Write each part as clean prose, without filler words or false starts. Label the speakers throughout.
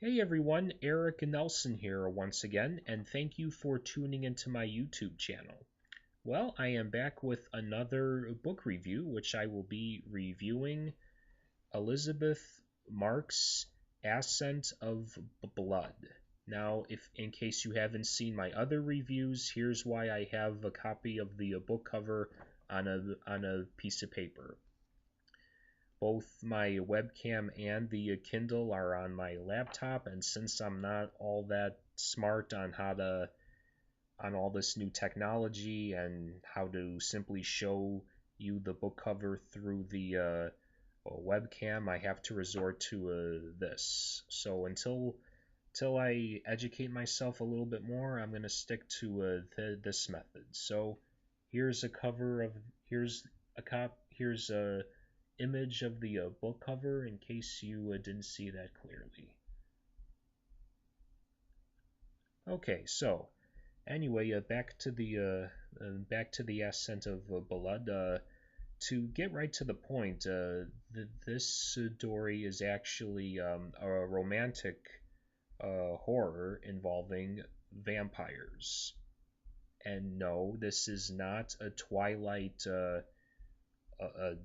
Speaker 1: Hey everyone, Eric Nelson here once again, and thank you for tuning into my YouTube channel. Well, I am back with another book review, which I will be reviewing Elizabeth Marx' Ascent of Blood. Now, if in case you haven't seen my other reviews, here's why I have a copy of the book cover on a piece of paper. Both my webcam and the Kindle are on my laptop, and since I'm not all that smart on on all this new technology and how to simply show you the book cover through the webcam, I have to resort to this. So until I educate myself a little bit more, I'm going to stick to this method. So here's a cover of here's a image of the book cover in case you didn't see that clearly. Okay, so anyway, back to the Ascent of Blood. To get right to the point, this story is actually a romantic horror involving vampires. And no, this is not a a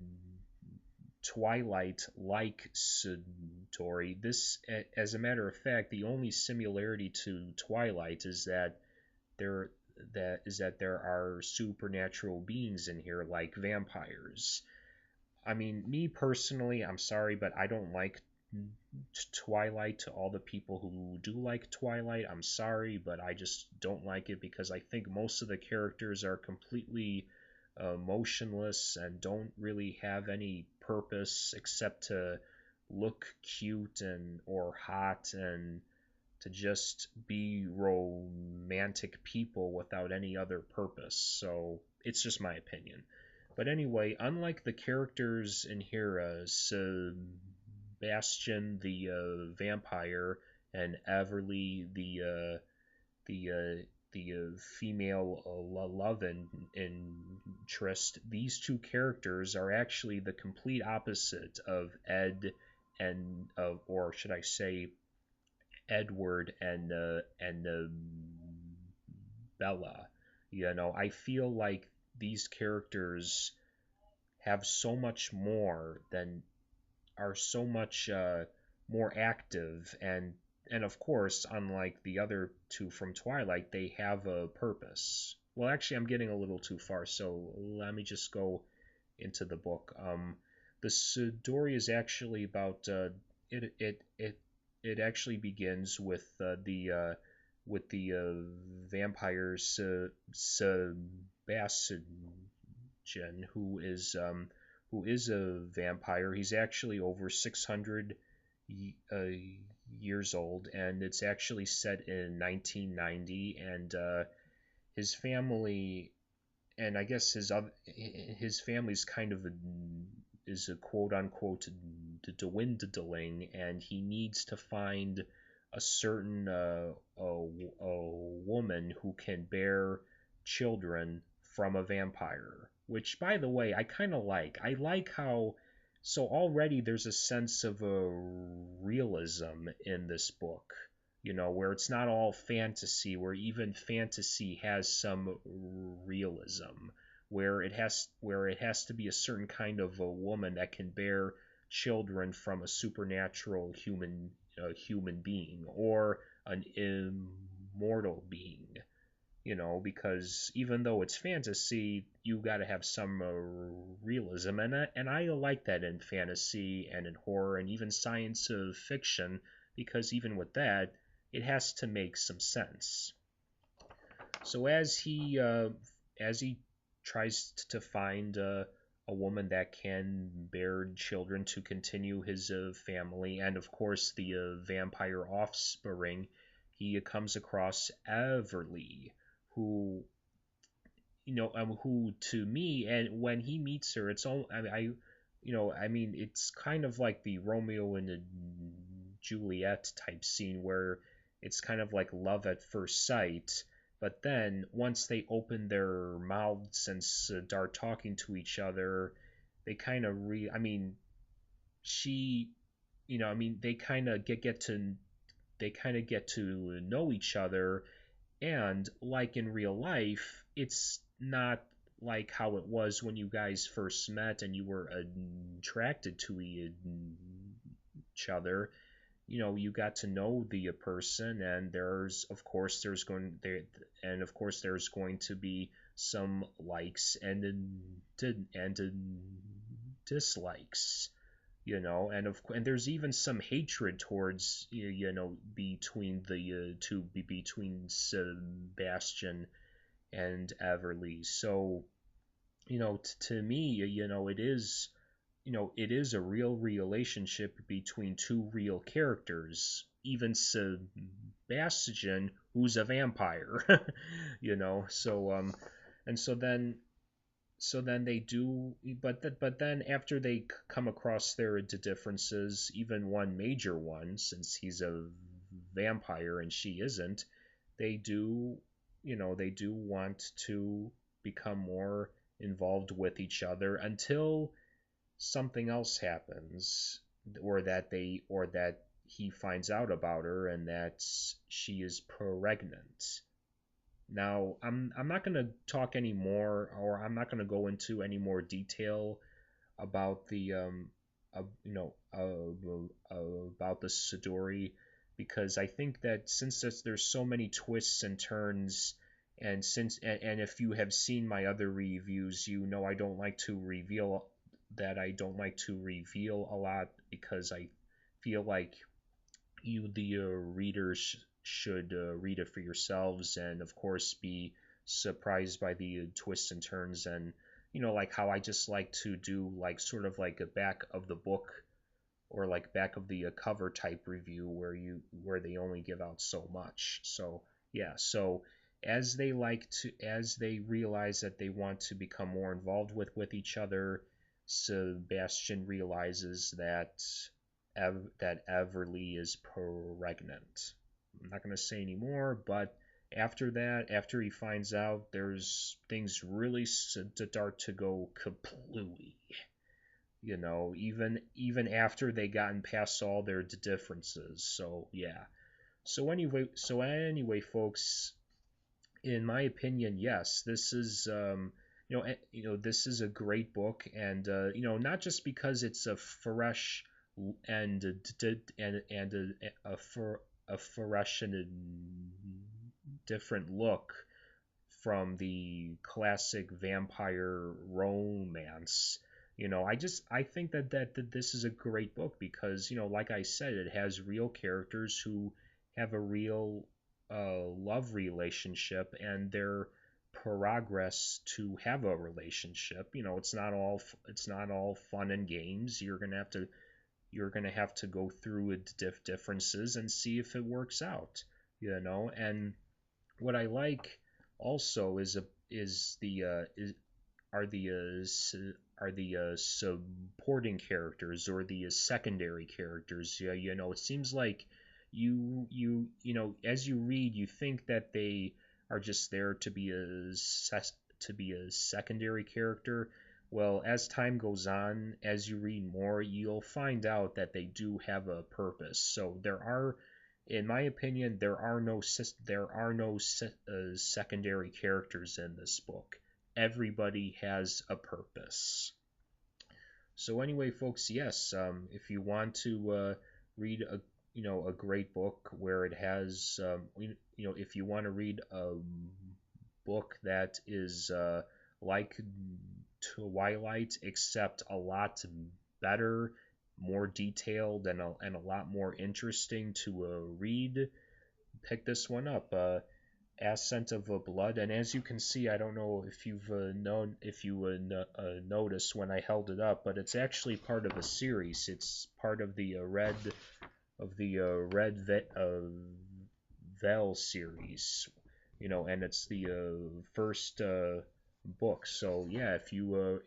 Speaker 1: Twilight-like story. This, as a matter of fact, the only similarity to Twilight is that there are supernatural beings in here like vampires. I mean, me personally, I'm sorry, but I don't like Twilight. To all the people who do like Twilight, I'm sorry, but I just don't like it because I think most of the characters are completely motionless and don't really have any purpose except to look cute and or hot and to just be romantic people without any other purpose. So it's just my opinion. But anyway, unlike the characters in here, Sebastian the vampire and Everly the female love interest, these two characters are actually the complete opposite of Ed and of, or should I say, Edward and Bella. You know, I feel like these characters have so much more than are so much more active and of course, unlike the other two from Twilight, they have a purpose. Well, actually, I'm getting a little too far, so let me just go into the book. The story is actually about it. It actually begins with the vampire Sebastian, who is a vampire. He's actually over 600 uh, years old, and it's actually set in 1990. And his family, and I guess his family's kind of is a quote unquote dwindling, and he needs to find a certain woman who can bear children from a vampire. Which, by the way, I kind of like. I like how so already there's a sense of a realism in this book, you know, where it's not all fantasy, where even fantasy has some realism, where it has to be a certain kind of a woman that can bear children from a supernatural human being or an immortal being, you know, because even though it's fantasy, you got to have some realism, and I like that in fantasy and in horror and even science fiction, because even with that, it has to make some sense. So as he tries to find a woman that can bear children to continue his family, and of course the vampire offspring, he comes across Everly, who who to me, and when he meets her, it's all I mean, it's kind of like the Romeo and the Juliet type scene where it's kind of like love at first sight. But then once they open their mouths and start talking to each other, they kind of I mean, she, I mean, they kind of get to they kind of get to know each other, and like in real life, it's not like how it was when you guys first met and you were attracted to each other. You got to know the person, and of course there's going to be some likes and dislikes, and there's even some hatred towards between the between Sebastian and Everly. So to me, it is a real relationship between two real characters. Even Sebastian, who's a vampire, and so then they do, but then after they come across their differences, even one major one, since he's a vampire and she isn't, they do, they do want to become more involved with each other until something else happens, or that he finds out about her and that she is pregnant. Now, I'm not going to talk anymore, or I'm not going to go into any more detail about the about the story, because I think that since there's so many twists and turns, and if you have seen my other reviews, I don't like to reveal a lot, because I feel like you, the readers, should read it for yourselves, and of course be surprised by the twists and turns, and like how I just like to do like sort of like a back of the book, or like back of the cover type review, where they only give out so much. So yeah, so as they realize that they want to become more involved with each other, Sebastian realizes that Everly is pregnant. I'm not going to say any more, but after he finds out, there's things really start to go kaplooey. Even after they gotten past all their differences. So yeah. So anyway, folks, in my opinion, yes, this is this is a great book, and not just because it's a fresh and a fresh and a different look from the classic vampire romance. I think that this is a great book because, like I said, it has real characters who have a real love relationship, and their progress to have a relationship. It's not all fun and games. You're gonna have to go through differences and see if it works out. And what I like also is the are the are the supporting characters, or the secondary characters. Yeah, it seems like as you read, you think that they are just there to be a secondary character. Well, as time goes on, as you read more, you'll find out that they do have a purpose. So in my opinion, there are no secondary characters in this book. Everybody has a purpose. So anyway, folks, yes, if you want to read a great book where it has if you want to read a book that is like Twilight, except a lot better, more detailed, and a lot more interesting to read, pick this one up. Ascent of Blood, and as you can see, I don't know if you've noticed when I held it up, but it's actually part of a series. It's part of the Veil series, and it's the first book. So yeah, if you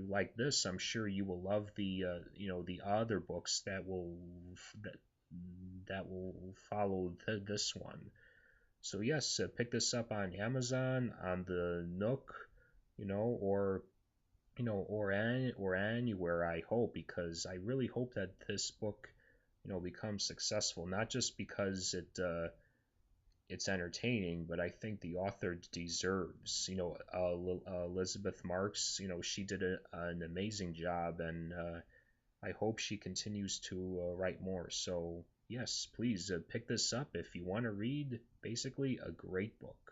Speaker 1: like this, I'm sure you will love the other books that that will follow this one. So yes, pick this up on Amazon, on the Nook, or or anywhere, I hope, because I really hope that this book, become successful, not just because it's entertaining, but I think the author deserves. Elizabeth Marx, she did an amazing job, and I hope she continues to write more. So yes, please pick this up if you want to read basically a great book.